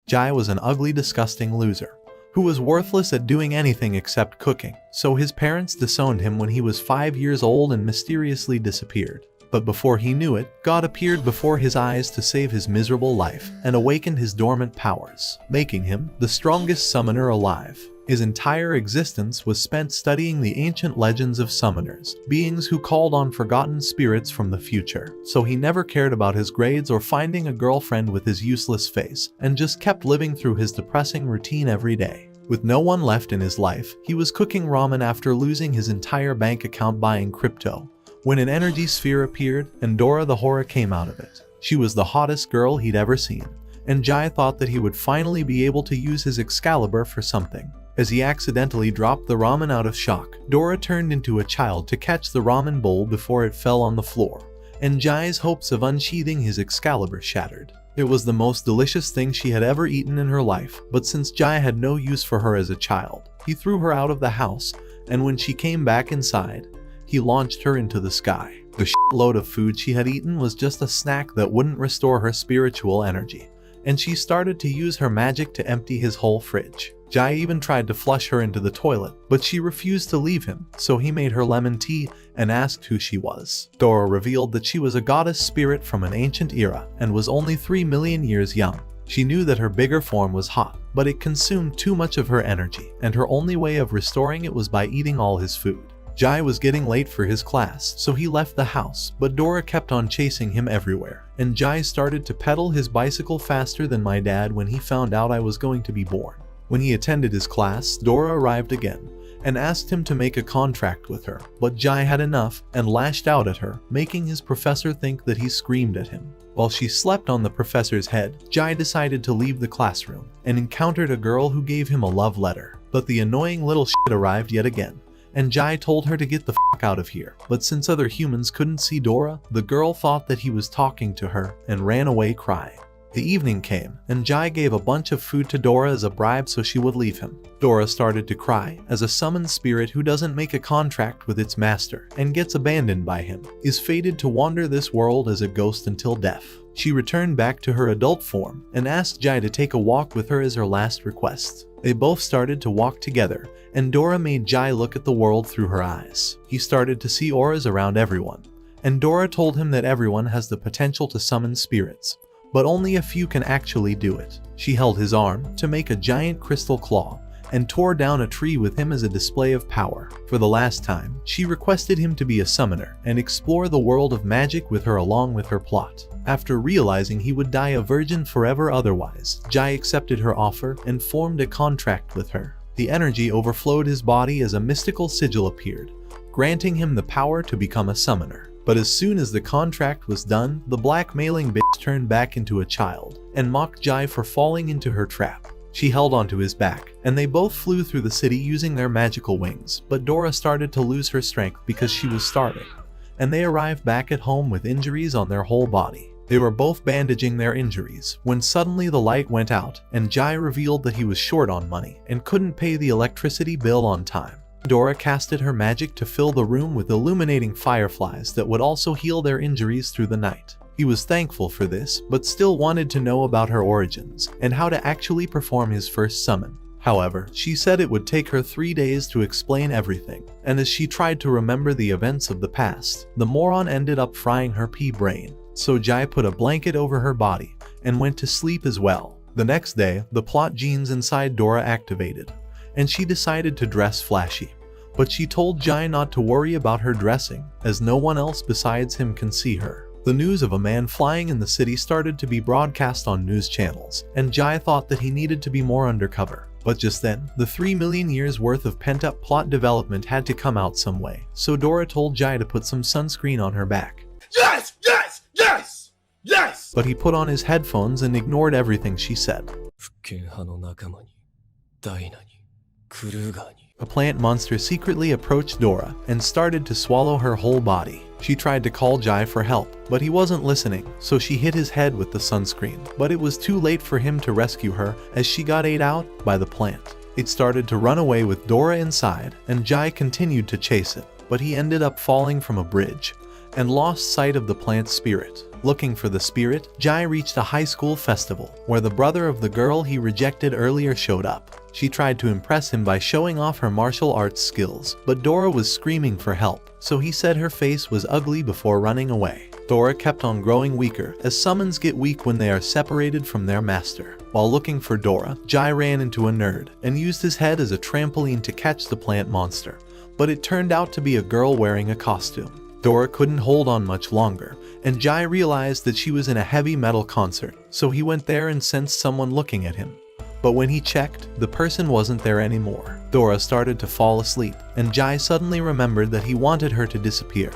Jai was an ugly, disgusting loser who was worthless at doing anything except cooking, so his parents disowned him when he was 5 years old and mysteriously disappeared. But before he knew it, God appeared before his eyes to save his miserable life and awakened his dormant powers, making him the strongest summoner alive. His entire existence was spent studying the ancient legends of summoners, beings who called on forgotten spirits from the future. So he never cared about his grades or finding a girlfriend with his useless face, and just kept living through his depressing routine every day. With no one left in his life, he was cooking ramen after losing his entire bank account buying crypto, when an energy sphere appeared and Dora the Horror came out of it. She was the hottest girl he'd ever seen, and Jai thought that he would finally be able to use his Excalibur for something. As he accidentally dropped the ramen out of shock, Dora turned into a child to catch the ramen bowl before it fell on the floor, and Jai's hopes of unsheathing his Excalibur shattered. It was the most delicious thing she had ever eaten in her life, but since Jai had no use for her as a child, he threw her out of the house, and when she came back inside, he launched her into the sky. The shitload of food she had eaten was just a snack that wouldn't restore her spiritual energy, and she started to use her magic to empty his whole fridge. Jai even tried to flush her into the toilet, but she refused to leave him, so he made her lemon tea and asked who she was. Dora revealed that she was a goddess spirit from an ancient era and was only 3 million years young. She knew that her bigger form was hot, but it consumed too much of her energy, and her only way of restoring it was by eating all his food. Jai was getting late for his class, so he left the house, but Dora kept on chasing him everywhere, and Jai started to pedal his bicycle faster than my dad when he found out I was going to be born. When he attended his class, Dora arrived again and asked him to make a contract with her, but Jai had enough and lashed out at her, making his professor think that he screamed at him. While she slept on the professor's head, Jai decided to leave the classroom and encountered a girl who gave him a love letter. But the annoying little shit arrived yet again, and Jai told her to get the fuck out of here. But since other humans couldn't see Dora, the girl thought that he was talking to her and ran away crying. The evening came, and Jai gave a bunch of food to Dora as a bribe so she would leave him. Dora started to cry, as a summoned spirit who doesn't make a contract with its master and gets abandoned by him is fated to wander this world as a ghost until death. She returned back to her adult form and asked Jai to take a walk with her as her last request. They both started to walk together, and Dora made Jai look at the world through her eyes. He started to see auras around everyone, and Dora told him that everyone has the potential to summon spirits, but only a few can actually do it. She held his arm to make a giant crystal claw and tore down a tree with him as a display of power. For the last time, she requested him to be a summoner and explore the world of magic with her along with her plot. After realizing he would die a virgin forever otherwise, Jai accepted her offer and formed a contract with her. The energy overflowed his body as a mystical sigil appeared, granting him the power to become a summoner. But as soon as the contract was done, the blackmailing bitch turned back into a child and mocked Jai for falling into her trap. She held onto his back, and they both flew through the city using their magical wings, but Dora started to lose her strength because she was starving, and they arrived back at home with injuries on their whole body. They were both bandaging their injuries when suddenly the light went out, and Jai revealed that he was short on money and couldn't pay the electricity bill on time. Dora casted her magic to fill the room with illuminating fireflies that would also heal their injuries through the night. He was thankful for this, but still wanted to know about her origins and how to actually perform his first summon. However, she said it would take her 3 days to explain everything, and as she tried to remember the events of the past, the moron ended up frying her pea brain. So Jai put a blanket over her body and went to sleep as well. The next day, the plot genes inside Dora activated, and she decided to dress flashy. But she told Jai not to worry about her dressing, as no one else besides him can see her. The news of a man flying in the city started to be broadcast on news channels, and Jai thought that he needed to be more undercover. But just then, the 3 million years worth of pent-up plot development had to come out some way, so Dora told Jai to put some sunscreen on her back. Yes! Yes! Yes! Yes! But he put on his headphones and ignored everything she said. A plant monster secretly approached Dora and started to swallow her whole body. She tried to call Jai for help, but he wasn't listening, so she hit his head with the sunscreen. But it was too late for him to rescue her as she got ate out by the plant. It started to run away with Dora inside, and Jai continued to chase it, but he ended up falling from a bridge and lost sight of the plant spirit. Looking for the spirit, Jai reached a high school festival where the brother of the girl he rejected earlier showed up. She tried to impress him by showing off her martial arts skills, but Dora was screaming for help, so he said her face was ugly before running away. Dora kept on growing weaker, as summons get weak when they are separated from their master. While looking for Dora, Jai ran into a nerd and used his head as a trampoline to catch the plant monster, but it turned out to be a girl wearing a costume. Dora couldn't hold on much longer, and Jai realized that she was in a heavy metal concert, so he went there and sensed someone looking at him. But when he checked, the person wasn't there anymore. Dora started to fall asleep, and Jai suddenly remembered that he wanted her to disappear,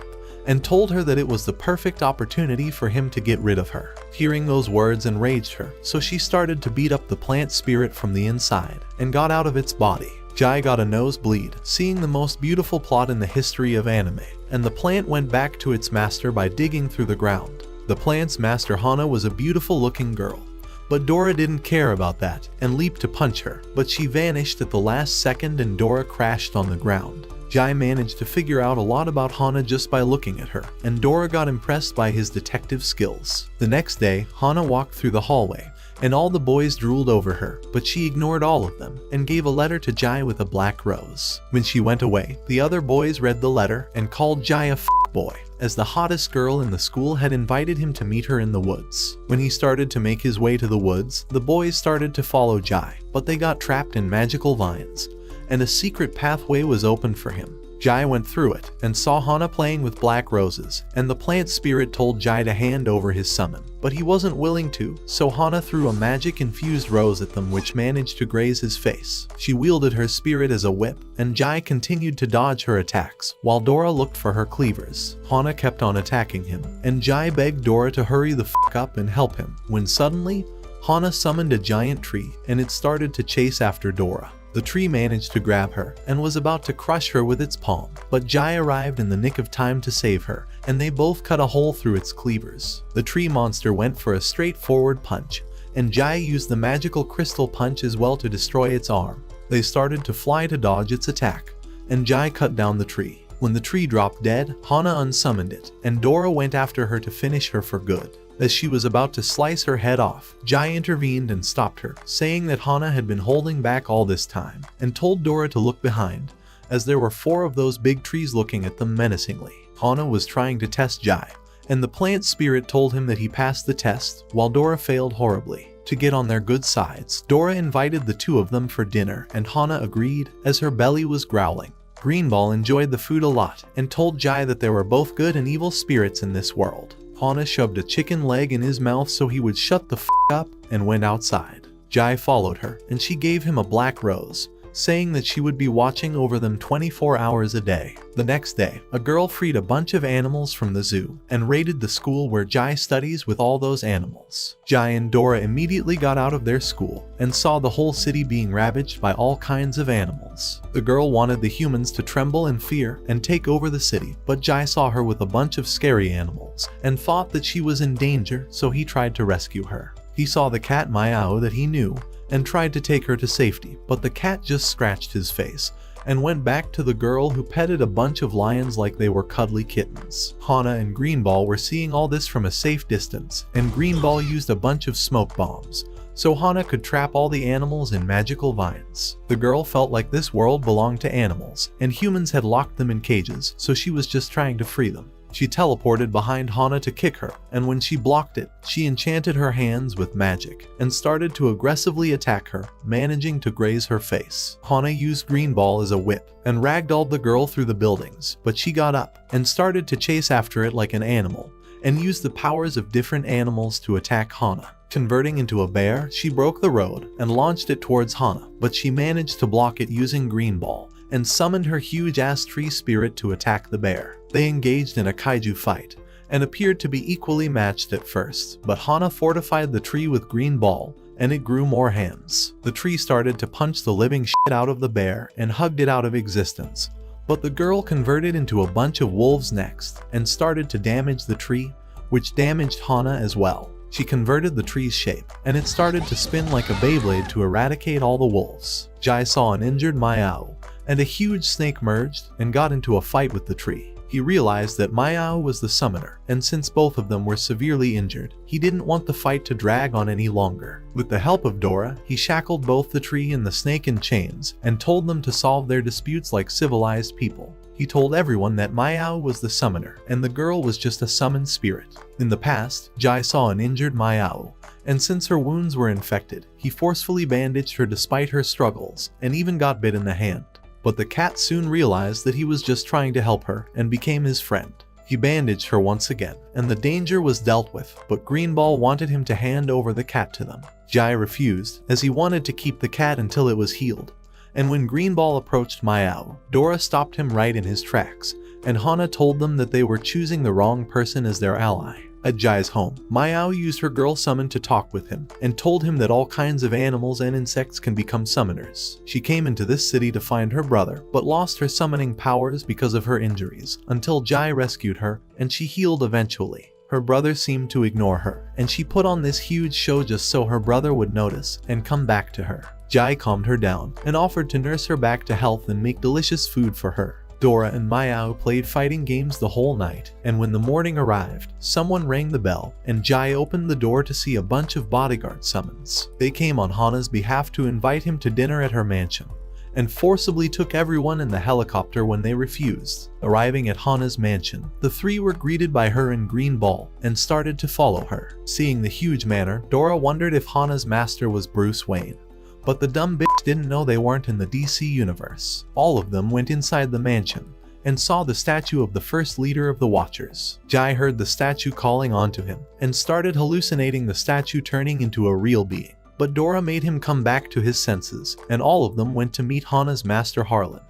and told her that it was the perfect opportunity for him to get rid of her. Hearing those words enraged her, so she started to beat up the plant spirit from the inside, and got out of its body. Jai got a nosebleed, seeing the most beautiful plot in the history of anime, and the plant went back to its master by digging through the ground. The plant's master Hana was a beautiful looking girl, but Dora didn't care about that and leaped to punch her, but she vanished at the last second and Dora crashed on the ground. Jai managed to figure out a lot about Hana just by looking at her, and Dora got impressed by his detective skills. The next day, Hana walked through the hallway, and all the boys drooled over her, but she ignored all of them and gave a letter to Jai with a black rose. When she went away, the other boys read the letter and called Jai a boy, as the hottest girl in the school had invited him to meet her in the woods. When he started to make his way to the woods, the boys started to follow Jai, but they got trapped in magical vines, and a secret pathway was opened for him. Jai went through it and saw Hana playing with black roses, and the plant spirit told Jai to hand over his summon, but he wasn't willing to, so Hana threw a magic-infused rose at them which managed to graze his face. She wielded her spirit as a whip, and Jai continued to dodge her attacks, while Dora looked for her cleavers. Hana kept on attacking him, and Jai begged Dora to hurry the f*** up and help him, when suddenly, Hana summoned a giant tree, and it started to chase after Dora. The tree managed to grab her and was about to crush her with its palm, but Jai arrived in the nick of time to save her, and they both cut a hole through its cleavers. The tree monster went for a straightforward punch, and Jai used the magical crystal punch as well to destroy its arm. They started to fly to dodge its attack, and Jai cut down the tree. When the tree dropped dead, Hana unsummoned it, and Dora went after her to finish her for good. As she was about to slice her head off, Jai intervened and stopped her, saying that Hana had been holding back all this time, and told Dora to look behind, as there were 4 of those big trees looking at them menacingly. Hana was trying to test Jai, and the plant spirit told him that he passed the test, while Dora failed horribly. To get on their good sides, Dora invited the 2 of them for dinner, and Hana agreed, as her belly was growling. Greenball enjoyed the food a lot, and told Jai that there were both good and evil spirits in this world. Hana shoved a chicken leg in his mouth so he would shut the f*** up, and went outside. Jai followed her, and she gave him a black rose, saying that she would be watching over them 24 hours a day. The next day, a girl freed a bunch of animals from the zoo, and raided the school where Jai studies with all those animals. Jai and Dora immediately got out of their school, and saw the whole city being ravaged by all kinds of animals. The girl wanted the humans to tremble in fear and take over the city, but Jai saw her with a bunch of scary animals, and thought that she was in danger, so he tried to rescue her. He saw the cat Mayao that he knew, and tried to take her to safety, but the cat just scratched his face, and went back to the girl who petted a bunch of lions like they were cuddly kittens. Hana and Greenball were seeing all this from a safe distance, and Greenball used a bunch of smoke bombs, so Hana could trap all the animals in magical vines. The girl felt like this world belonged to animals, and humans had locked them in cages, so she was just trying to free them. She teleported behind Hana to kick her, and when she blocked it, she enchanted her hands with magic, and started to aggressively attack her, managing to graze her face. Hana used Greenball as a whip, and ragdolled the girl through the buildings, but she got up, and started to chase after it like an animal, and used the powers of different animals to attack Hana. Converting into a bear, she broke the road, and launched it towards Hana, but she managed to block it using Greenball, and summoned her huge-ass tree spirit to attack the bear. They engaged in a kaiju fight, and appeared to be equally matched at first, but Hana fortified the tree with Greenball, and it grew more hands. The tree started to punch the living shit out of the bear, and hugged it out of existence. But the girl converted into a bunch of wolves next, and started to damage the tree, which damaged Hana as well. She converted the tree's shape, and it started to spin like a Beyblade to eradicate all the wolves. Jai saw an injured Mayao, and a huge snake merged and got into a fight with the tree. He realized that Mayao was the summoner, and since both of them were severely injured, he didn't want the fight to drag on any longer. With the help of Dora, he shackled both the tree and the snake in chains and told them to solve their disputes like civilized people. He told everyone that Mayao was the summoner and the girl was just a summoned spirit. In the past, Jai saw an injured Mayao, and since her wounds were infected, he forcefully bandaged her despite her struggles and even got bit in the hand. But the cat soon realized that he was just trying to help her and became his friend. He bandaged her once again, and the danger was dealt with, but Greenball wanted him to hand over the cat to them. Jai refused, as he wanted to keep the cat until it was healed. And when Greenball approached Mayao, Dora stopped him right in his tracks, and Hana told them that they were choosing the wrong person as their ally. At Jai's home, Mayao used her girl summon to talk with him, and told him that all kinds of animals and insects can become summoners. She came into this city to find her brother, but lost her summoning powers because of her injuries, until Jai rescued her, and she healed eventually. Her brother seemed to ignore her, and she put on this huge show just so her brother would notice and come back to her. Jai calmed her down, and offered to nurse her back to health and make delicious food for her. Dora and Mayao played fighting games the whole night, and when the morning arrived, someone rang the bell, and Jai opened the door to see a bunch of bodyguard summons. They came on Hana's behalf to invite him to dinner at her mansion, and forcibly took everyone in the helicopter when they refused. Arriving at Hana's mansion, the three were greeted by her and Greenball, and started to follow her. Seeing the huge manor, Dora wondered if Hana's master was Bruce Wayne. But the dumb bitch didn't know they weren't in the DC universe. All of them went inside the mansion and saw the statue of the first leader of the Watchers. Jai heard the statue calling onto him and started hallucinating the statue turning into a real being. But Dora made him come back to his senses, and all of them went to meet Hana's master Harlan,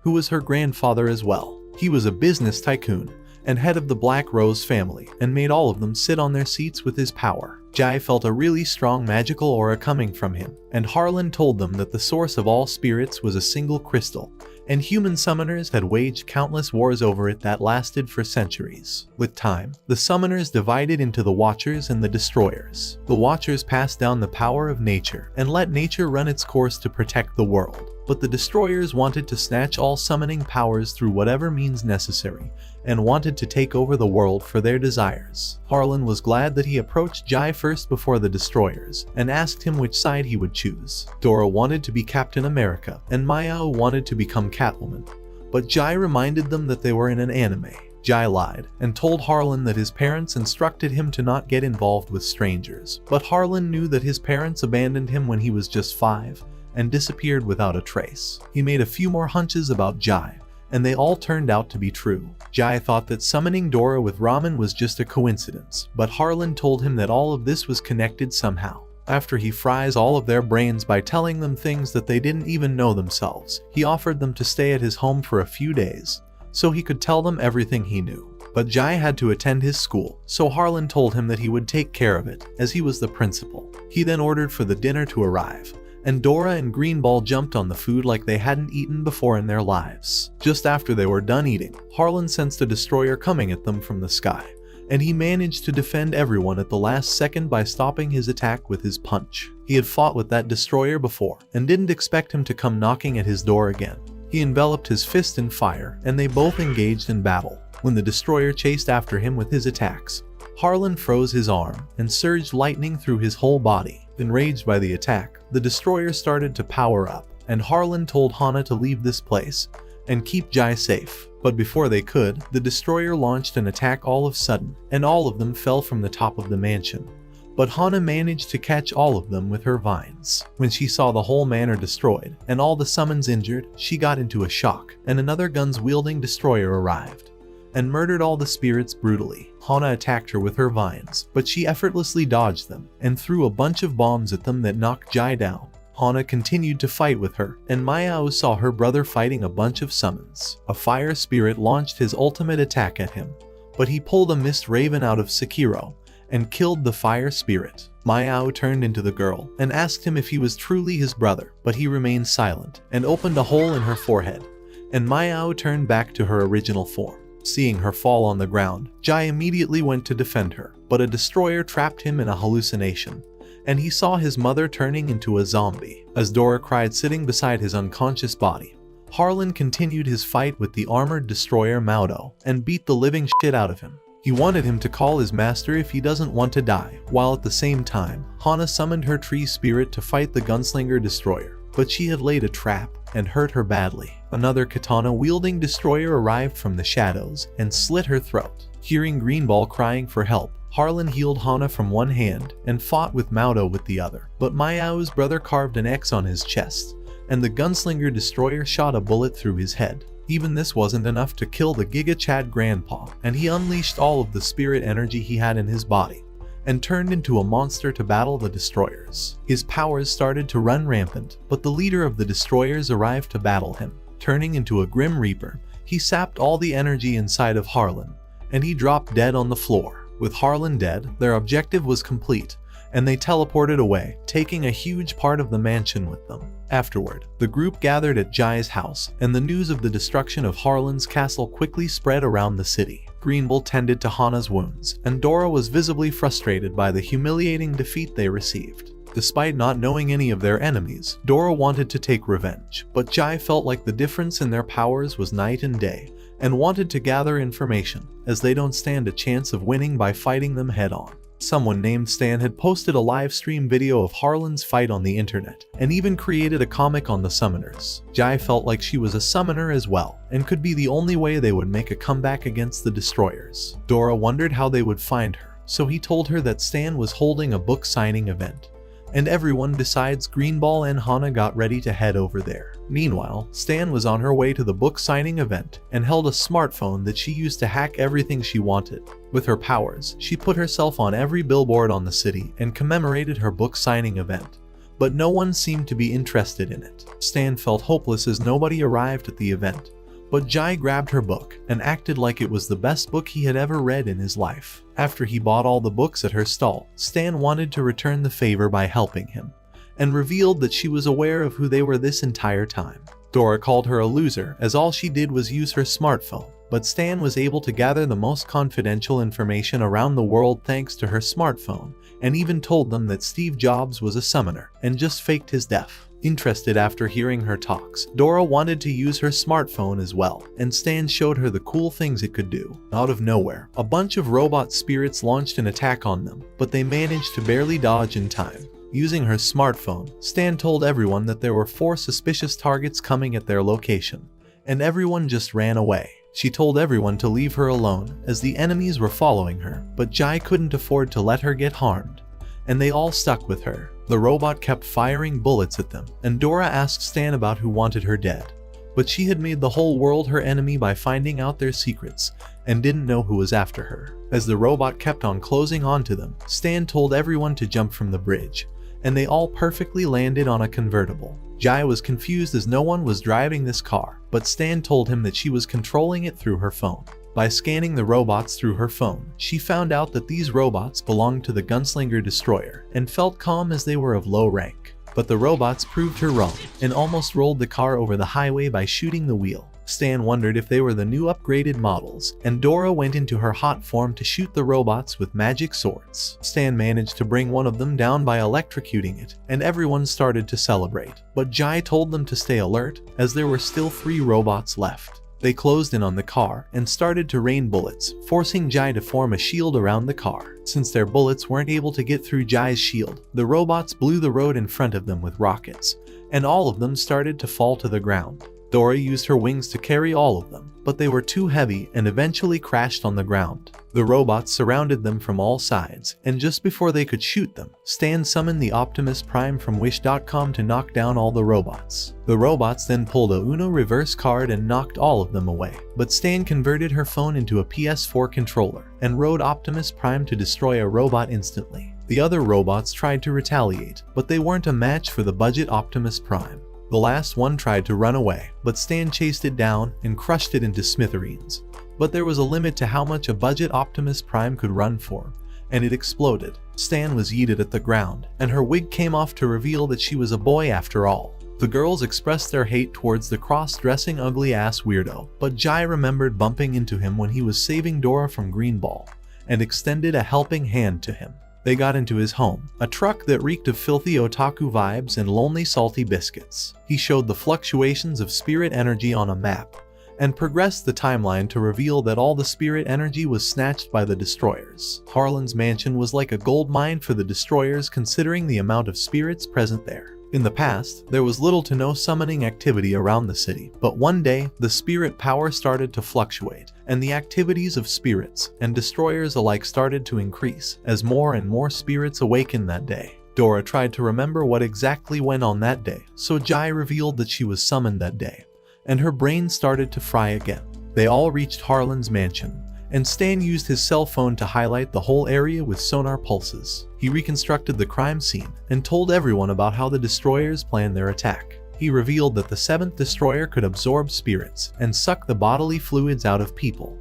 who was her grandfather as well. He was a business tycoon and head of the Black Rose family, and made all of them sit on their seats with his power. Jai felt a really strong magical aura coming from him, and Harlan told them that the source of all spirits was a single crystal, and human summoners had waged countless wars over it that lasted for centuries. With time, the summoners divided into the Watchers and the Destroyers. The Watchers passed down the power of nature and let nature run its course to protect the world. But the Destroyers wanted to snatch all summoning powers through whatever means necessary, and wanted to take over the world for their desires. Harlan was glad that he approached Jai first before the Destroyers, and asked him which side he would choose. Dora wanted to be Captain America, and Mayao wanted to become Catwoman, but Jai reminded them that they were in an anime. Jai lied, and told Harlan that his parents instructed him to not get involved with strangers, but Harlan knew that his parents abandoned him when he was just 5, and disappeared without a trace. He made a few more hunches about Jai, and they all turned out to be true. Jai thought that summoning Dora with ramen was just a coincidence, but Harlan told him that all of this was connected somehow. After he fries all of their brains by telling them things that they didn't even know themselves, he offered them to stay at his home for a few days, so he could tell them everything he knew. But Jai had to attend his school, so Harlan told him that he would take care of it, as he was the principal. He then ordered for the dinner to arrive, and Dora and Greenball jumped on the food like they hadn't eaten before in their lives. Just after they were done eating, Harlan sensed a destroyer coming at them from the sky, and he managed to defend everyone at the last second by stopping his attack with his punch. He had fought with that destroyer before, and didn't expect him to come knocking at his door again. He enveloped his fist in fire, and they both engaged in battle. When the destroyer chased after him with his attacks, Harlan froze his arm and surged lightning through his whole body. Enraged by the attack, the destroyer started to power up, and Harlan told Hana to leave this place and keep Jai safe. But before they could, the destroyer launched an attack all of a sudden, and all of them fell from the top of the mansion. But Hana managed to catch all of them with her vines. When she saw the whole manor destroyed and all the summons injured, she got into a shock, and another guns-wielding destroyer arrived and murdered all the spirits brutally. Hana attacked her with her vines, but she effortlessly dodged them and threw a bunch of bombs at them that knocked Jai down. Hana continued to fight with her, and Mayao saw her brother fighting a bunch of summons. A fire spirit launched his ultimate attack at him, but he pulled a mist raven out of Sekiro and killed the fire spirit. Mayao turned into the girl and asked him if he was truly his brother, but he remained silent and opened a hole in her forehead, and Mayao turned back to her original form. Seeing her fall on the ground, Jai immediately went to defend her, but a destroyer trapped him in a hallucination, and he saw his mother turning into a zombie. As Dora cried sitting beside his unconscious body, Harlan continued his fight with the armored destroyer Maudo and beat the living shit out of him. He wanted him to call his master if he doesn't want to die, while at the same time, Hana summoned her tree spirit to fight the gunslinger destroyer, but she had laid a trap and hurt her badly. Another katana-wielding destroyer arrived from the shadows and slit her throat. Hearing Greenball crying for help, Harlan healed Hana from one hand and fought with Maudo with the other, but Mayao's brother carved an X on his chest, and the gunslinger destroyer shot a bullet through his head. Even this wasn't enough to kill the Giga Chad grandpa, and he unleashed all of the spirit energy he had in his body and turned into a monster to battle the destroyers. His powers started to run rampant, but the leader of the destroyers arrived to battle him. Turning into a Grim Reaper, he sapped all the energy inside of Harlan, and he dropped dead on the floor. With Harlan dead, their objective was complete, and they teleported away, taking a huge part of the mansion with them. Afterward, the group gathered at Jai's house, and the news of the destruction of Harlan's castle quickly spread around the city. Greenbull tended to Hana's wounds, and Dora was visibly frustrated by the humiliating defeat they received. Despite not knowing any of their enemies, Dora wanted to take revenge, but Jai felt like the difference in their powers was night and day, and wanted to gather information, as they don't stand a chance of winning by fighting them head-on. Someone named Stan had posted a live stream video of Harlan's fight on the internet, and even created a comic on the summoners. Jai felt like she was a summoner as well, and could be the only way they would make a comeback against the destroyers. Dora wondered how they would find her, so he told her that Stan was holding a book signing event, and everyone besides Greenball and Hana got ready to head over there. Meanwhile, Stan was on her way to the book signing event and held a smartphone that she used to hack everything she wanted. With her powers, she put herself on every billboard on the city and commemorated her book signing event, but no one seemed to be interested in it. Stan felt hopeless as nobody arrived at the event, but Jai grabbed her book and acted like it was the best book he had ever read in his life. After he bought all the books at her stall, Stan wanted to return the favor by helping him, and revealed that she was aware of who they were this entire time. Dora called her a loser, as all she did was use her smartphone, but Stan was able to gather the most confidential information around the world thanks to her smartphone, and even told them that Steve Jobs was a summoner and just faked his death. Interested after hearing her talks, Dora wanted to use her smartphone as well, and Stan showed her the cool things it could do. Out of nowhere, a bunch of robot spirits launched an attack on them, but they managed to barely dodge in time. Using her smartphone, Stan told everyone that there were 4 suspicious targets coming at their location, and everyone just ran away. She told everyone to leave her alone, as the enemies were following her, but Jai couldn't afford to let her get harmed, and they all stuck with her. The robot kept firing bullets at them, and Dora asked Stan about who wanted her dead, but she had made the whole world her enemy by finding out their secrets, and didn't know who was after her. As the robot kept on closing onto them, Stan told everyone to jump from the bridge, and they all perfectly landed on a convertible. Jai was confused as no one was driving this car, but Stan told him that she was controlling it through her phone. By scanning the robots through her phone, she found out that these robots belonged to the Gunslinger Destroyer and felt calm as they were of low rank. But the robots proved her wrong and almost rolled the car over the highway by shooting the wheel. Stan wondered if they were the new upgraded models, and Dora went into her hot form to shoot the robots with magic swords. Stan managed to bring one of them down by electrocuting it, and everyone started to celebrate. But Jai told them to stay alert, as there were still 3 robots left. They closed in on the car and started to rain bullets, forcing Jai to form a shield around the car. Since their bullets weren't able to get through Jai's shield, the robots blew the road in front of them with rockets, and all of them started to fall to the ground. Dora used her wings to carry all of them, but they were too heavy and eventually crashed on the ground. The robots surrounded them from all sides, and just before they could shoot them, Stan summoned the Optimus Prime from Wish.com to knock down all the robots. The robots then pulled a Uno reverse card and knocked all of them away, but Stan converted her phone into a PS4 controller and rode Optimus Prime to destroy a robot instantly. The other robots tried to retaliate, but they weren't a match for the budget Optimus Prime. The last one tried to run away, but Stan chased it down and crushed it into smithereens. But there was a limit to how much a budget Optimus Prime could run for, and it exploded. Stan was yeeted at the ground, and her wig came off to reveal that she was a boy after all. The girls expressed their hate towards the cross-dressing ugly-ass weirdo, but Jai remembered bumping into him when he was saving Dora from Greenball, and extended a helping hand to him. They got into his home, a truck that reeked of filthy otaku vibes and lonely salty biscuits. He showed the fluctuations of spirit energy on a map, and progressed the timeline to reveal that all the spirit energy was snatched by the destroyers. Harlan's mansion was like a gold mine for the destroyers considering the amount of spirits present there. In the past, there was little to no summoning activity around the city, but one day, the spirit power started to fluctuate, and the activities of spirits and destroyers alike started to increase as more and more spirits awakened that day. Dora tried to remember what exactly went on that day, so Jai revealed that she was summoned that day, and her brain started to fry again. They all reached Harlan's mansion, and Stan used his cell phone to highlight the whole area with sonar pulses. He reconstructed the crime scene and told everyone about how the destroyers planned their attack. He revealed that the 7th destroyer could absorb spirits and suck the bodily fluids out of people.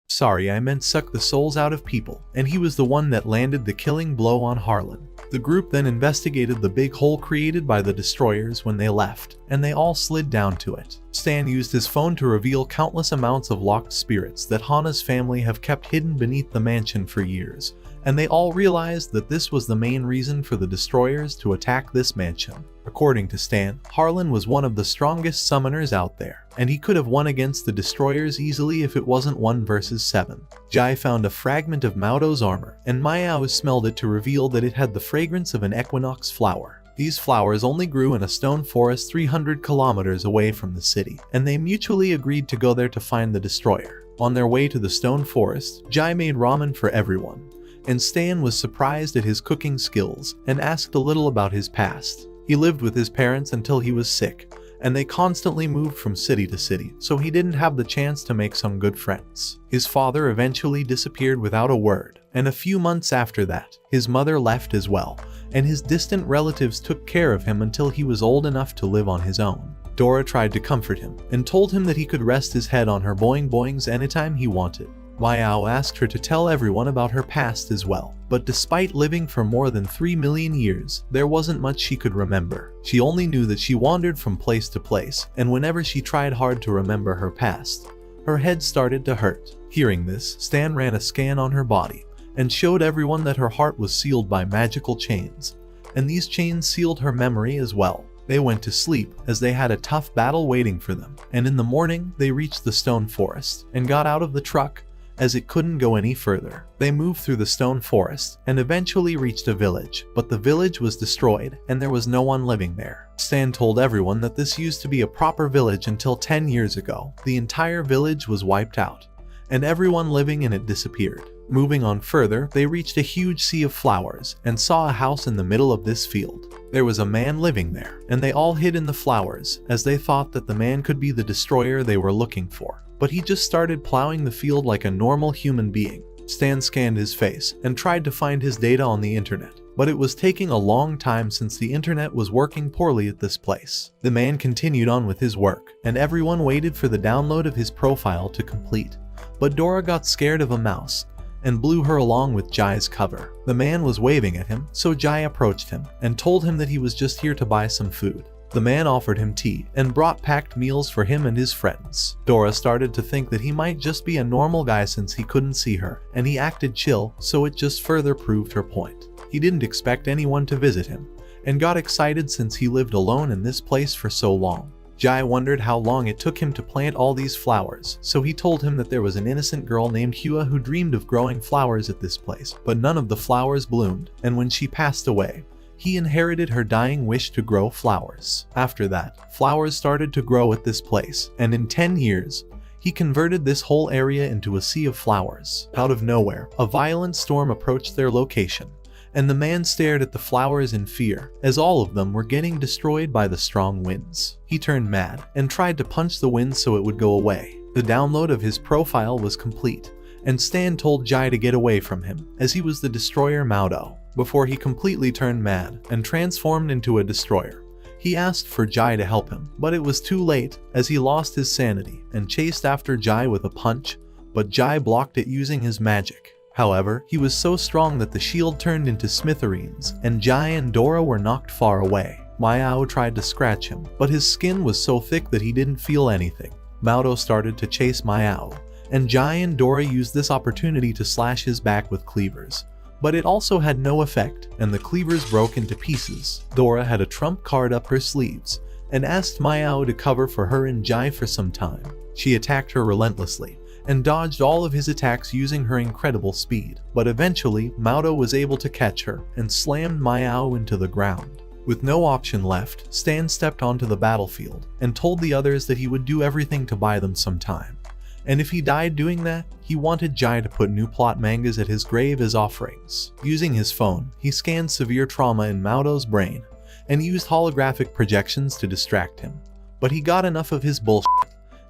Sorry, I meant suck the souls out of people, and he was the one that landed the killing blow on Harlan. The group then investigated the big hole created by the destroyers when they left, and they all slid down to it. Stan used his phone to reveal countless amounts of locked spirits that Hana's family have kept hidden beneath the mansion for years, and they all realized that this was the main reason for the destroyers to attack this mansion. According to Stan, Harlan was one of the strongest summoners out there, and he could have won against the destroyers easily if it wasn't 1 versus 7. Jai found a fragment of Maudo's armor, and Mayao smelled it to reveal that it had the fragrance of an equinox flower. These flowers only grew in a stone forest 300 kilometers away from the city, and they mutually agreed to go there to find the destroyer. On their way to the stone forest, Jai made ramen for everyone, and Stan was surprised at his cooking skills and asked a little about his past. He lived with his parents until he was sick, and they constantly moved from city to city, so he didn't have the chance to make some good friends. His father eventually disappeared without a word, and a few months after that, his mother left as well, and his distant relatives took care of him until he was old enough to live on his own. Dora tried to comfort him, and told him that he could rest his head on her boing boings anytime he wanted. Mayao asked her to tell everyone about her past as well, but despite living for more than 3 million years, there wasn't much she could remember. She only knew that she wandered from place to place, and whenever she tried hard to remember her past, her head started to hurt. Hearing this, Stan ran a scan on her body, and showed everyone that her heart was sealed by magical chains, and these chains sealed her memory as well. They went to sleep as they had a tough battle waiting for them, and in the morning they reached the stone forest and got out of the truck as it couldn't go any further. They moved through the stone forest and eventually reached a village, but the village was destroyed and there was no one living there. Stan told everyone that this used to be a proper village until 10 years ago. The entire village was wiped out, and everyone living in it disappeared. Moving on further, they reached a huge sea of flowers and saw a house in the middle of this field. There was a man living there, and they all hid in the flowers as they thought that the man could be the destroyer they were looking for. But he just started plowing the field like a normal human being. Stan scanned his face and tried to find his data on the internet, but it was taking a long time since the internet was working poorly at this place. The man continued on with his work, and everyone waited for the download of his profile to complete. But Dora got scared of a mouse and blew her along with Jai's cover. The man was waving at him, so Jai approached him and told him that he was just here to buy some food. The man offered him tea and brought packed meals for him and his friends. Dora started to think that he might just be a normal guy since he couldn't see her, and he acted chill, so it just further proved her point. He didn't expect anyone to visit him, and got excited since he lived alone in this place for so long. Jai wondered how long it took him to plant all these flowers, so he told him that there was an innocent girl named Hua who dreamed of growing flowers at this place, but none of the flowers bloomed, and when she passed away, he inherited her dying wish to grow flowers. After that, flowers started to grow at this place, and in 10 years, he converted this whole area into a sea of flowers. Out of nowhere, a violent storm approached their location, and the man stared at the flowers in fear, as all of them were getting destroyed by the strong winds. He turned mad, and tried to punch the wind so it would go away. The download of his profile was complete, and Stan told Jai to get away from him, as he was the destroyer Maudo. Before he completely turned mad and transformed into a destroyer, he asked for Jai to help him, but it was too late as he lost his sanity and chased after Jai with a punch, but Jai blocked it using his magic. However, he was so strong that the shield turned into smithereens, and Jai and Dora were knocked far away. Mayao tried to scratch him, but his skin was so thick that he didn't feel anything. Maudo started to chase Mayao, and Jai and Dora used this opportunity to slash his back with cleavers. But it also had no effect, and the cleavers broke into pieces. Dora had a trump card up her sleeves, and asked Mayao to cover for her and Jai for some time. She attacked her relentlessly, and dodged all of his attacks using her incredible speed. But eventually, Maudo was able to catch her, and slammed Mayao into the ground. With no option left, Stan stepped onto the battlefield, and told the others that he would do everything to buy them some time. And if he died doing that, he wanted Jai to put new plot mangas at his grave as offerings. Using his phone, he scanned severe trauma in Maudo's brain, and used holographic projections to distract him. But he got enough of his bullshit,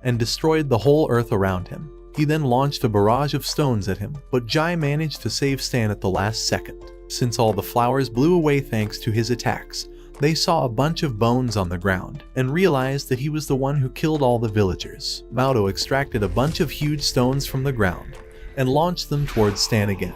and destroyed the whole earth around him. He then launched a barrage of stones at him, but Jai managed to save Stan at the last second. Since all the flowers blew away thanks to his attacks, they saw a bunch of bones on the ground, and realized that he was the one who killed all the villagers. Maudo extracted a bunch of huge stones from the ground, and launched them towards Stan again.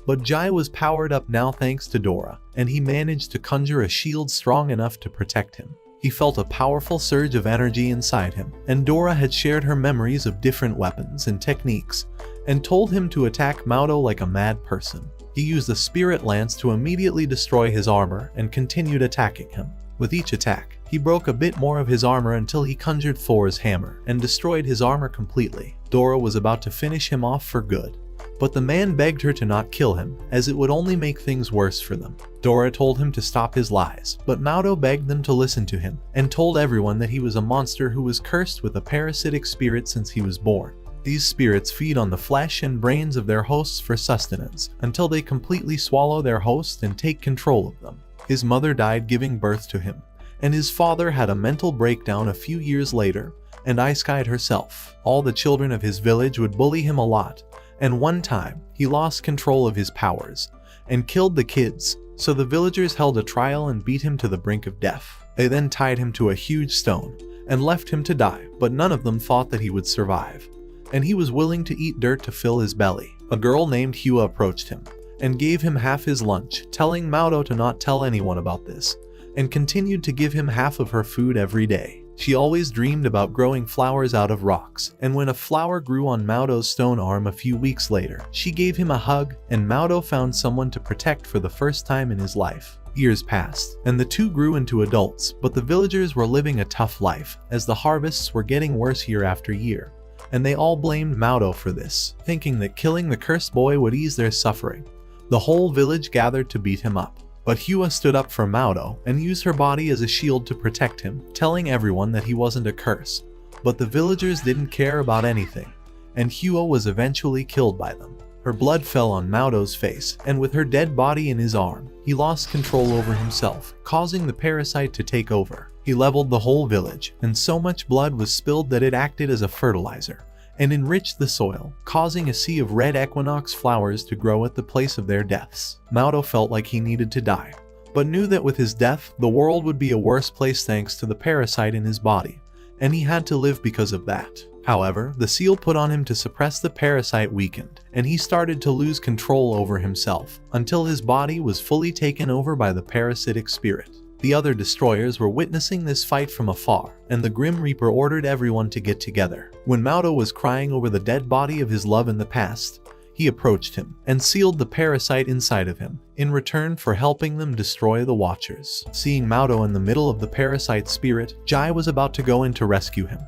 But Jai was powered up now thanks to Dora, and he managed to conjure a shield strong enough to protect him. He felt a powerful surge of energy inside him, and Dora had shared her memories of different weapons and techniques, and told him to attack Maudo like a mad person. He used the Spirit Lance to immediately destroy his armor and continued attacking him. With each attack, he broke a bit more of his armor until he conjured Thor's hammer and destroyed his armor completely. Dora was about to finish him off for good, but the man begged her to not kill him, as it would only make things worse for them. Dora told him to stop his lies, but Maudo begged them to listen to him, and told everyone that he was a monster who was cursed with a parasitic spirit since he was born. These spirits feed on the flesh and brains of their hosts for sustenance, until they completely swallow their host and take control of them. His mother died giving birth to him, and his father had a mental breakdown a few years later, and Ice-Kite herself. All the children of his village would bully him a lot, and one time, he lost control of his powers, and killed the kids, so the villagers held a trial and beat him to the brink of death. They then tied him to a huge stone, and left him to die, but none of them thought that he would survive, and he was willing to eat dirt to fill his belly. A girl named Hua approached him, and gave him half his lunch, telling Maudo to not tell anyone about this, and continued to give him half of her food every day. She always dreamed about growing flowers out of rocks, and when a flower grew on Maudo's stone arm a few weeks later, she gave him a hug, and Maudo found someone to protect for the first time in his life. Years passed, and the two grew into adults, but the villagers were living a tough life, as the harvests were getting worse year after year, and they all blamed Maudo for this, thinking that killing the cursed boy would ease their suffering. The whole village gathered to beat him up. But Hua stood up for Maudo and used her body as a shield to protect him, telling everyone that he wasn't a curse. But the villagers didn't care about anything, and Hua was eventually killed by them. Her blood fell on Maudo's face, and with her dead body in his arm, he lost control over himself, causing the parasite to take over. He leveled the whole village, and so much blood was spilled that it acted as a fertilizer, and enriched the soil, causing a sea of red equinox flowers to grow at the place of their deaths. Maudo felt like he needed to die, but knew that with his death, the world would be a worse place thanks to the parasite in his body, and he had to live because of that. However, the seal put on him to suppress the parasite weakened, and he started to lose control over himself, until his body was fully taken over by the parasitic spirit. The other destroyers were witnessing this fight from afar, and the Grim Reaper ordered everyone to get together. When Maudo was crying over the dead body of his love in the past, he approached him and sealed the parasite inside of him, in return for helping them destroy the Watchers. Seeing Maudo in the middle of the parasite spirit, Jai was about to go in to rescue him,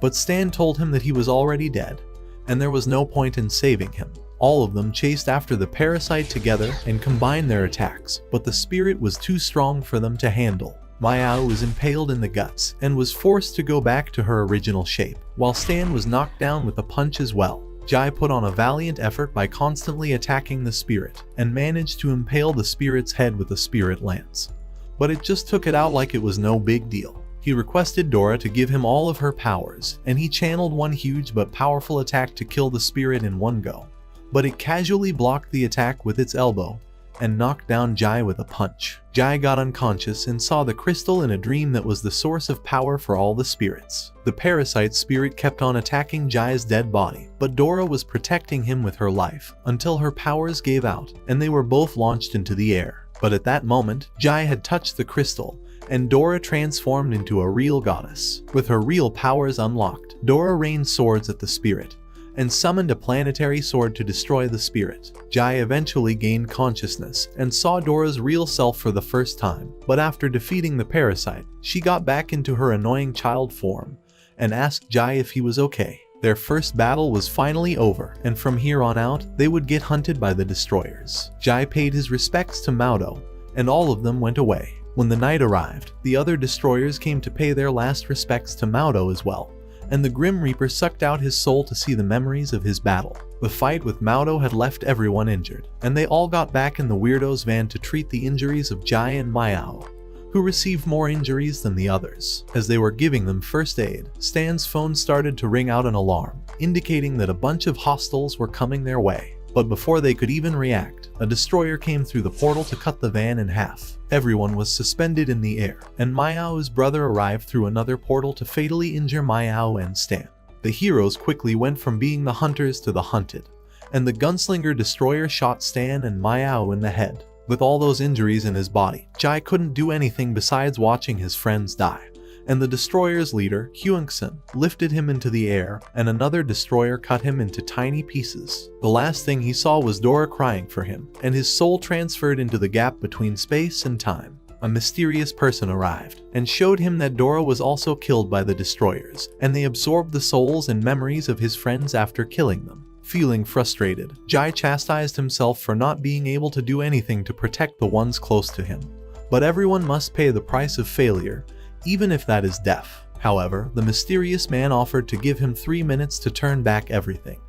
but Stan told him that he was already dead, and there was no point in saving him. All of them chased after the parasite together and combined their attacks, but the spirit was too strong for them to handle. Mayao was impaled in the guts and was forced to go back to her original shape, while Stan was knocked down with a punch as well. Jai put on a valiant effort by constantly attacking the spirit, and managed to impale the spirit's head with a spirit lance. But it just took it out like it was no big deal. He requested Dora to give him all of her powers, and he channeled one huge but powerful attack to kill the spirit in one go. But it casually blocked the attack with its elbow, and knocked down Jai with a punch. Jai got unconscious and saw the crystal in a dream that was the source of power for all the spirits. The parasite spirit kept on attacking Jai's dead body, but Dora was protecting him with her life, until her powers gave out, and they were both launched into the air. But at that moment, Jai had touched the crystal, and Dora transformed into a real goddess. With her real powers unlocked, Dora rained swords at the spirit, and summoned a planetary sword to destroy the spirit. Jai eventually gained consciousness and saw Dora's real self for the first time, but after defeating the parasite, she got back into her annoying child form and asked Jai if he was okay. Their first battle was finally over, and from here on out, they would get hunted by the destroyers. Jai paid his respects to Maudo, and all of them went away. When the night arrived, the other destroyers came to pay their last respects to Maudo as well, and the Grim Reaper sucked out his soul to see the memories of his battle. The fight with Maudo had left everyone injured, and they all got back in the weirdo's van to treat the injuries of Jai and Mayao, who received more injuries than the others. As they were giving them first aid, Stan's phone started to ring out an alarm, indicating that a bunch of hostiles were coming their way. But before they could even react, a destroyer came through the portal to cut the van in half. Everyone was suspended in the air, and Mayao's brother arrived through another portal to fatally injure Mayao and Stan. The heroes quickly went from being the hunters to the hunted, and the gunslinger destroyer shot Stan and Mayao in the head. With all those injuries in his body, Jai couldn't do anything besides watching his friends die, and the destroyer's leader, Hyungsun, lifted him into the air, and another destroyer cut him into tiny pieces. The last thing he saw was Dora crying for him, and his soul transferred into the gap between space and time. A mysterious person arrived, and showed him that Dora was also killed by the destroyers, and they absorbed the souls and memories of his friends after killing them. Feeling frustrated, Jai chastised himself for not being able to do anything to protect the ones close to him. But everyone must pay the price of failure, even if that is death. However, the mysterious man offered to give him 3 minutes to turn back everything,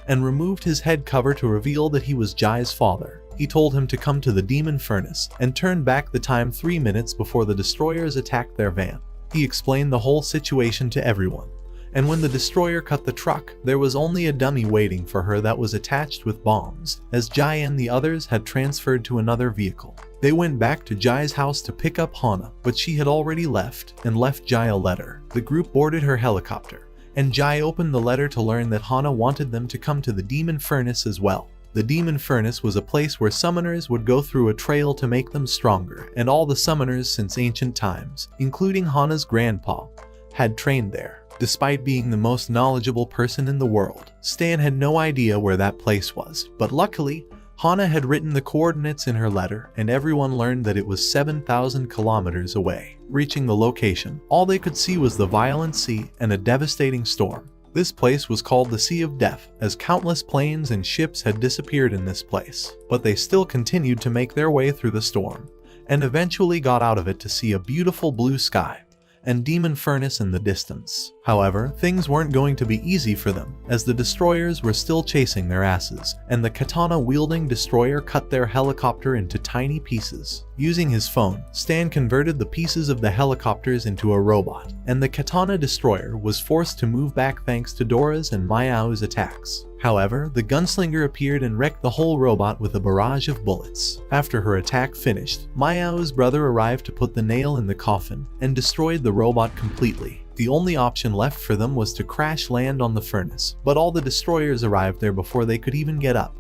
and removed his head cover to reveal that he was Jai's father. He told him to come to the demon furnace and turn back the time 3 minutes before the destroyers attacked their van. He explained the whole situation to everyone. And when the destroyer cut the truck, there was only a dummy waiting for her that was attached with bombs, as Jai and the others had transferred to another vehicle. They went back to Jai's house to pick up Hana, but she had already left, and left Jai a letter. The group boarded her helicopter, and Jai opened the letter to learn that Hana wanted them to come to the demon furnace as well. The demon furnace was a place where summoners would go through a trail to make them stronger, and all the summoners since ancient times, including Hana's grandpa, had trained there. Despite being the most knowledgeable person in the world, Stan had no idea where that place was, but luckily, Hana had written the coordinates in her letter, and everyone learned that it was 7,000 kilometers away. Reaching the location, all they could see was the violent sea and a devastating storm. This place was called the Sea of Death, as countless planes and ships had disappeared in this place. But they still continued to make their way through the storm, and eventually got out of it to see a beautiful blue sky and demon furnace in the distance. However, things weren't going to be easy for them, as the destroyers were still chasing their asses, and the katana-wielding destroyer cut their helicopter into tiny pieces. Using his phone, Stan converted the pieces of the helicopters into a robot, and the katana destroyer was forced to move back thanks to Dora's and Mayao's attacks. However, the gunslinger appeared and wrecked the whole robot with a barrage of bullets. After her attack finished, Mayao's brother arrived to put the nail in the coffin and destroyed the robot completely. The only option left for them was to crash land on the furnace, but all the destroyers arrived there before they could even get up,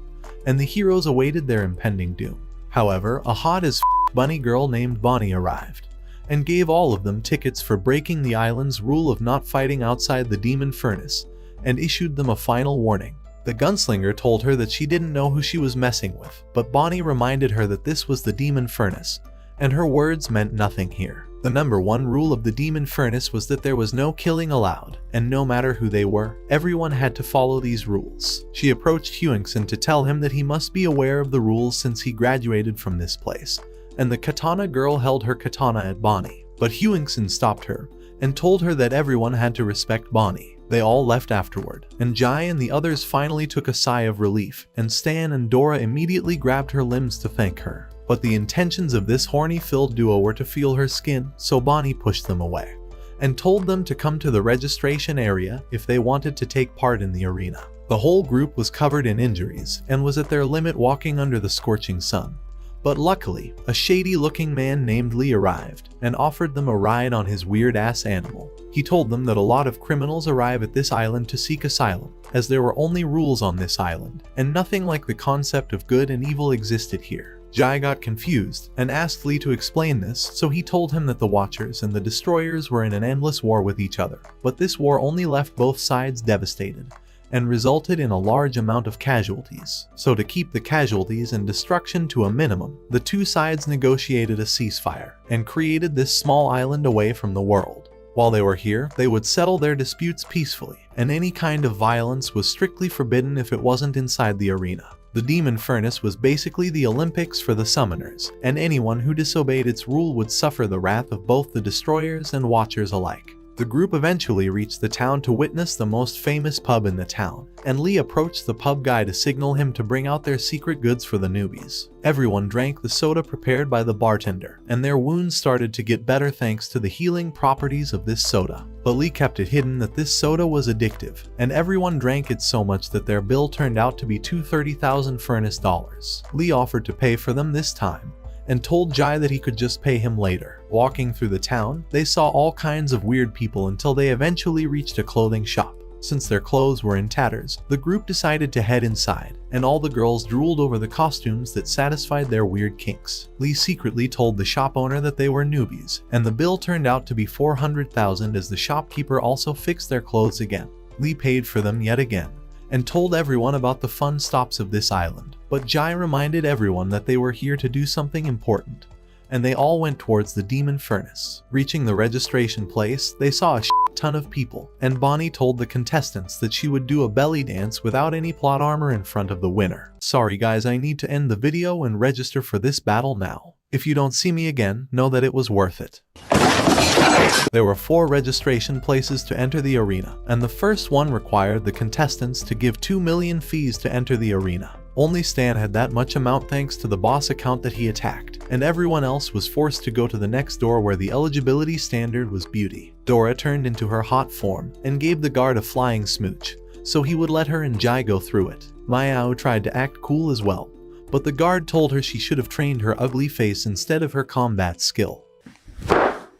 and the heroes awaited their impending doom. However, a hot as bunny girl named Bonnie arrived, and gave all of them tickets for breaking the island's rule of not fighting outside the demon furnace, and issued them a final warning. The gunslinger told her that she didn't know who she was messing with, but Bonnie reminded her that this was the demon furnace, and her words meant nothing here. The number one rule of the demon furnace was that there was no killing allowed, and no matter who they were, everyone had to follow these rules. She approached Hyungsun to tell him that he must be aware of the rules since he graduated from this place, and the katana girl held her katana at Bonnie. But Hyungsun stopped her, and told her that everyone had to respect Bonnie. They all left afterward, and Jai and the others finally took a sigh of relief, and Stan and Dora immediately grabbed her limbs to thank her. But the intentions of this horny-filled duo were to feel her skin, so Bonnie pushed them away, and told them to come to the registration area if they wanted to take part in the arena. The whole group was covered in injuries, and was at their limit walking under the scorching sun. But luckily, a shady-looking man named Lee arrived, and offered them a ride on his weird-ass animal. He told them that a lot of criminals arrive at this island to seek asylum, as there were only rules on this island, and nothing like the concept of good and evil existed here. Jai got confused, and asked Lee to explain this, so he told him that the Watchers and the Destroyers were in an endless war with each other, but this war only left both sides devastated, and resulted in a large amount of casualties. So to keep the casualties and destruction to a minimum, the two sides negotiated a ceasefire and created this small island away from the world. While they were here, they would settle their disputes peacefully, and any kind of violence was strictly forbidden if it wasn't inside the arena. The Demon Furnace was basically the Olympics for the summoners, and anyone who disobeyed its rule would suffer the wrath of both the destroyers and watchers alike. The group eventually reached the town to witness the most famous pub in the town, and Lee approached the pub guy to signal him to bring out their secret goods for the newbies. Everyone drank the soda prepared by the bartender, and their wounds started to get better thanks to the healing properties of this soda. But Lee kept it hidden that this soda was addictive, and everyone drank it so much that their bill turned out to be $230,000 furnace dollars. Lee offered to pay for them this time, and told Jai that he could just pay him later. Walking through the town, they saw all kinds of weird people until they eventually reached a clothing shop. Since their clothes were in tatters, the group decided to head inside, and all the girls drooled over the costumes that satisfied their weird kinks. Lee secretly told the shop owner that they were newbies, and the bill turned out to be $400,000 as the shopkeeper also fixed their clothes again. Lee paid for them yet again, and told everyone about the fun stops of this island. But Jai reminded everyone that they were here to do something important, and they all went towards the Demon Furnace. Reaching the registration place, they saw a ton of people, and Bonnie told the contestants that she would do a belly dance without any plot armor in front of the winner. Sorry guys, I need to end the video and register for this battle now. If you don't see me again, know that it was worth it. There were 4 registration places to enter the arena, and the first one required the contestants to give 2 million fees to enter the arena. Only Stan had that much amount thanks to the boss account that he attacked, and everyone else was forced to go to the next door where the eligibility standard was beauty. Dora turned into her hot form and gave the guard a flying smooch, so he would let her and Jai go through it. Mayao tried to act cool as well, but the guard told her she should have trained her ugly face instead of her combat skill.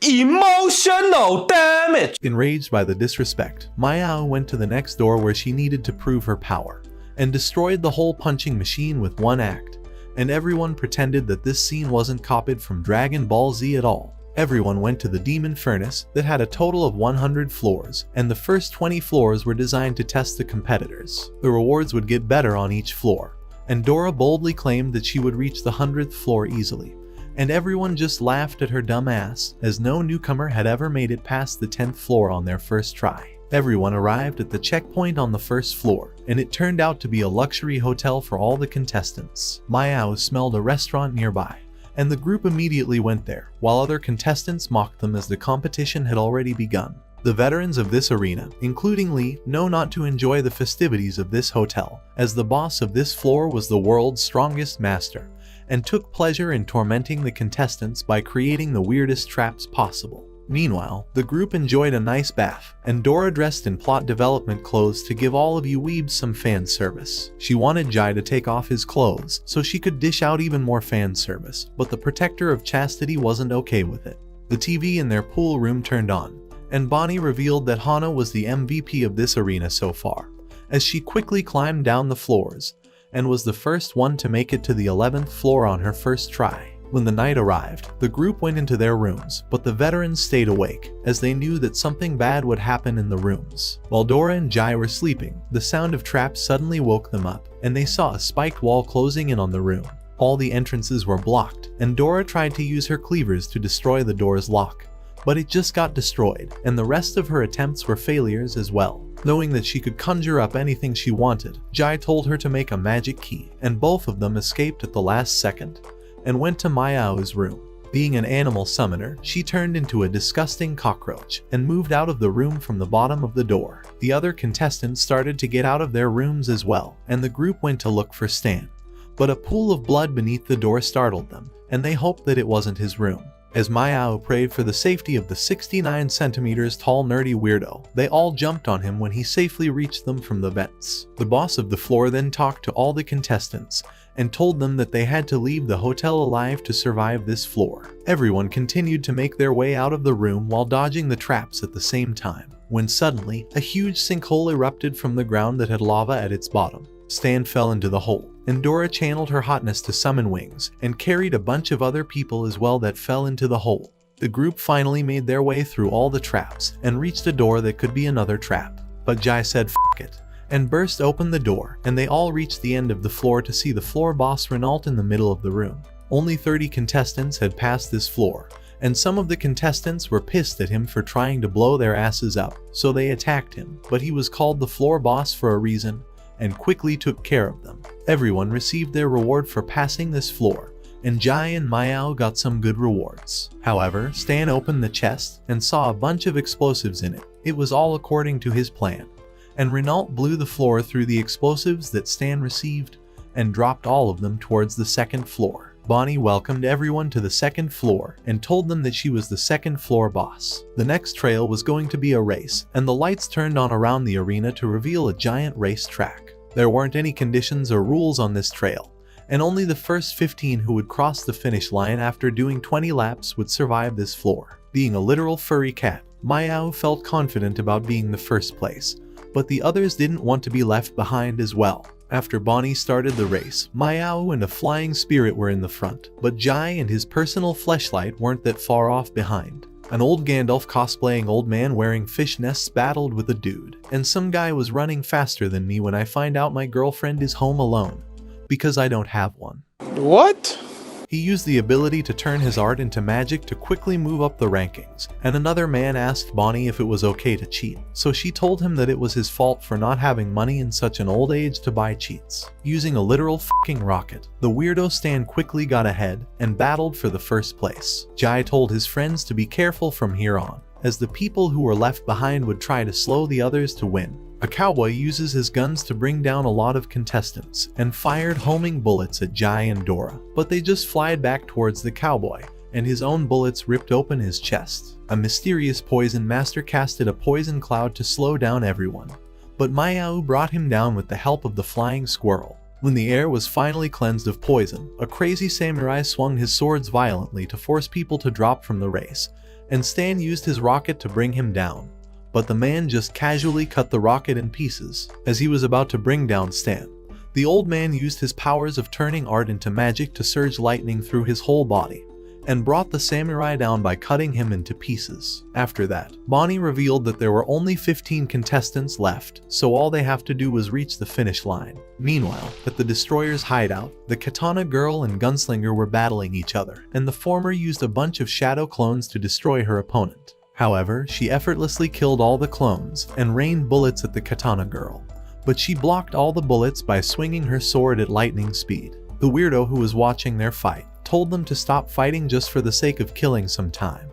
Emotional damage! Enraged by the disrespect, Mayao went to the next door where she needed to prove her power, and destroyed the whole punching machine with one act, and everyone pretended that this scene wasn't copied from Dragon Ball Z at all. Everyone went to the Demon Furnace that had a total of 100 floors, and the first 20 floors were designed to test the competitors. The rewards would get better on each floor, and Dora boldly claimed that she would reach the 100th floor easily, and everyone just laughed at her dumb ass, as no newcomer had ever made it past the 10th floor on their first try. Everyone arrived at the checkpoint on the first floor, and it turned out to be a luxury hotel for all the contestants. Mayao smelled a restaurant nearby, and the group immediately went there, while other contestants mocked them as the competition had already begun. The veterans of this arena, including Lee, know not to enjoy the festivities of this hotel, as the boss of this floor was the world's strongest master, and took pleasure in tormenting the contestants by creating the weirdest traps possible. Meanwhile, the group enjoyed a nice bath, and Dora dressed in plot development clothes to give all of you weebs some fan service. She wanted Jai to take off his clothes so she could dish out even more fan service, but the protector of chastity wasn't okay with it. The TV in their pool room turned on, and Bonnie revealed that Hana was the MVP of this arena so far, as she quickly climbed down the floors, and was the first one to make it to the 11th floor on her first try. When the night arrived, the group went into their rooms, but the veterans stayed awake, as they knew that something bad would happen in the rooms. While Dora and Jai were sleeping, the sound of traps suddenly woke them up, and they saw a spiked wall closing in on the room. All the entrances were blocked, and Dora tried to use her cleavers to destroy the door's lock, but it just got destroyed, and the rest of her attempts were failures as well. Knowing that she could conjure up anything she wanted, Jai told her to make a magic key, and both of them escaped at the last second, and went to Mayao's room. Being an animal summoner, she turned into a disgusting cockroach, and moved out of the room from the bottom of the door. The other contestants started to get out of their rooms as well, and the group went to look for Stan. But a pool of blood beneath the door startled them, and they hoped that it wasn't his room. As Mayao prayed for the safety of the 69 centimeters tall nerdy weirdo, they all jumped on him when he safely reached them from the vents. The boss of the floor then talked to all the contestants and told them that they had to leave the hotel alive to survive this floor. Everyone continued to make their way out of the room while dodging the traps at the same time, when suddenly, a huge sinkhole erupted from the ground that had lava at its bottom. Stan fell into the hole, and Dora channeled her hotness to summon wings, and carried a bunch of other people as well that fell into the hole. The group finally made their way through all the traps, and reached a door that could be another trap. But Jai said "F it," and burst open the door, and they all reached the end of the floor to see the floor boss Renault in the middle of the room. Only 30 contestants had passed this floor, and some of the contestants were pissed at him for trying to blow their asses up, so they attacked him, but he was called the floor boss for a reason, and quickly took care of them. Everyone received their reward for passing this floor, and Jai and Mayao got some good rewards. However, Stan opened the chest and saw a bunch of explosives in it. It was all according to his plan, and Renault blew the floor through the explosives that Stan received and dropped all of them towards the second floor. Bonnie welcomed everyone to the second floor and told them that she was the second floor boss. The next trail was going to be a race, and the lights turned on around the arena to reveal a giant race track. There weren't any conditions or rules on this trail, and only the first 15 who would cross the finish line after doing 20 laps would survive this floor. Being a literal furry cat, Mayao felt confident about being the first place, but the others didn't want to be left behind as well. After Bonnie started the race, Mayao and a flying spirit were in the front, but Jai and his personal fleshlight weren't that far off behind. An old Gandalf cosplaying old man wearing fish nests battled with a dude, and some guy was running faster than me when I find out my girlfriend is home alone, because I don't have one. What? He used the ability to turn his art into magic to quickly move up the rankings, and another man asked Bonnie if it was okay to cheat, so she told him that it was his fault for not having money in such an old age to buy cheats. Using a literal fucking rocket, the weirdo Stan quickly got ahead and battled for the first place. Jai told his friends to be careful from here on, as the people who were left behind would try to slow the others to win. A cowboy uses his guns to bring down a lot of contestants and fired homing bullets at Jai and Dora, but they just flied back towards the cowboy, and his own bullets ripped open his chest. A mysterious poison master casted a poison cloud to slow down everyone, but Mayao brought him down with the help of the flying squirrel. When the air was finally cleansed of poison, a crazy samurai swung his swords violently to force people to drop from the race, and Stan used his rocket to bring him down. But the man just casually cut the rocket in pieces. As he was about to bring down Stan, the old man used his powers of turning art into magic to surge lightning through his whole body, and brought the samurai down by cutting him into pieces. After that, Bonnie revealed that there were only 15 contestants left, so all they have to do was reach the finish line. Meanwhile, at the Destroyer's hideout, the Katana Girl and Gunslinger were battling each other, and the former used a bunch of shadow clones to destroy her opponent. However, she effortlessly killed all the clones and rained bullets at the Katana Girl, but she blocked all the bullets by swinging her sword at lightning speed. The weirdo who was watching their fight told them to stop fighting just for the sake of killing some time,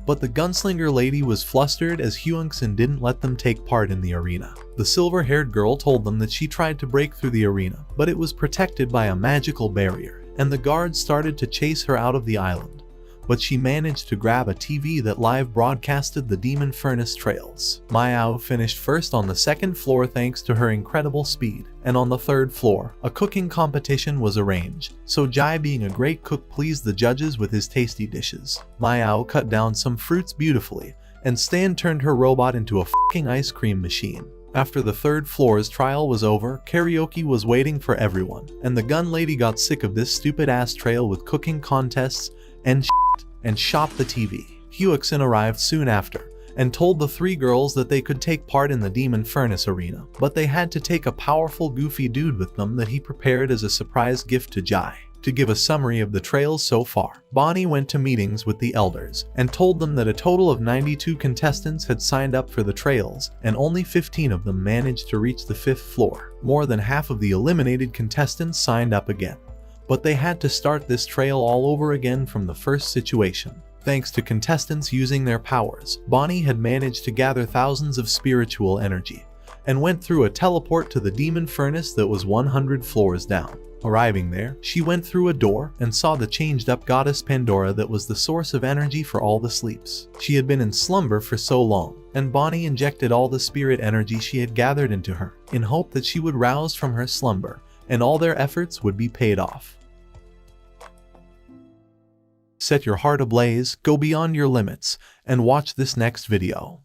but the Gunslinger lady was flustered as Hyunxin didn't let them take part in the arena. The silver-haired girl told them that she tried to break through the arena, but it was protected by a magical barrier, and the guards started to chase her out of the island. But she managed to grab a TV that live broadcasted the Demon Furnace trails. Mayao finished first on the second floor thanks to her incredible speed, and on the third floor, a cooking competition was arranged, so Jai, being a great cook, pleased the judges with his tasty dishes. Mayao cut down some fruits beautifully, and Stan turned her robot into a fucking ice cream machine. After the third floor's trial was over, karaoke was waiting for everyone, and the gun lady got sick of this stupid ass trail with cooking contests and shot the TV. Hyunxin arrived soon after and told the three girls that they could take part in the Demon Furnace arena, but they had to take a powerful goofy dude with them that he prepared as a surprise gift to Jai. To give a summary of the trails so far, Bonnie went to meetings with the elders and told them that a total of 92 contestants had signed up for the trails, and only 15 of them managed to reach the 5th floor. More than half of the eliminated contestants signed up again, but they had to start this trail all over again from the first situation. Thanks to contestants using their powers, Bonnie had managed to gather thousands of spiritual energy and went through a teleport to the Demon Furnace that was 100 floors down. Arriving there, she went through a door and saw the changed-up goddess Pandora that was the source of energy for all the sleeps. She had been in slumber for so long, and Bonnie injected all the spirit energy she had gathered into her, in hope that she would rouse from her slumber, and all their efforts would be paid off. Set your heart ablaze, go beyond your limits, and watch this next video.